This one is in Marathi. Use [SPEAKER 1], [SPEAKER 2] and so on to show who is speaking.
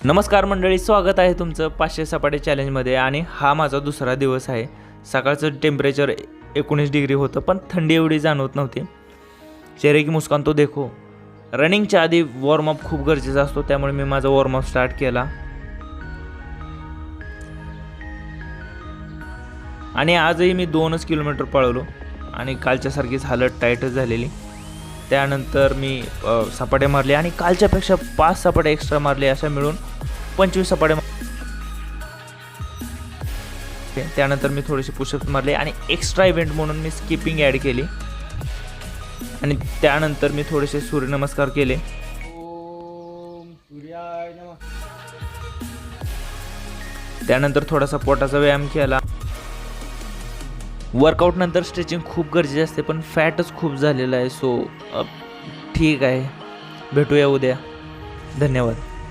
[SPEAKER 1] नमस्कार मंडळी, स्वागत आहे तुमचं 500 सपाटे चॅलेंजमध्ये. आणि हा माझा दुसरा दिवस आहे. सकाळचं टेम्परेचर 19 डिग्री होतं, पण थंडी एवढी जाणवत नव्हती. चेहरे की मुस्कान तो देखो. रनिंगच्या आधी वॉर्मअप खूप गरजेचा असतो, त्यामुळे मी माझा वॉर्मअप स्टार्ट केला. आणि आजही मी 2 किलोमीटर पळवलो आणि कालच्यासारखीच हालत टाईटच झालेली. त्यानंतर मी सपाटे मारले आणि कालच्यापेक्षा 5 सपाटे एक्स्ट्रा मारले, अशा मिळून 25 सपाटे. त्यानंतर मी थोडेसे पुशअप्स मारले आणि एक्स्ट्रा इव्हेंट म्हणून मी स्किपिंग ॲड केली. आणि त्यानंतर मी थोडेसे सूर्यनमस्कार केले. त्यानंतर थोडासा पोटाचा व्यायाम केला. वर्कआउट नंतर स्ट्रेचिंग खूप गरजेचे असते, पण फॅटच खूप झालेला आहे. सो ठीक आहे, भेटूया उद्या. धन्यवाद.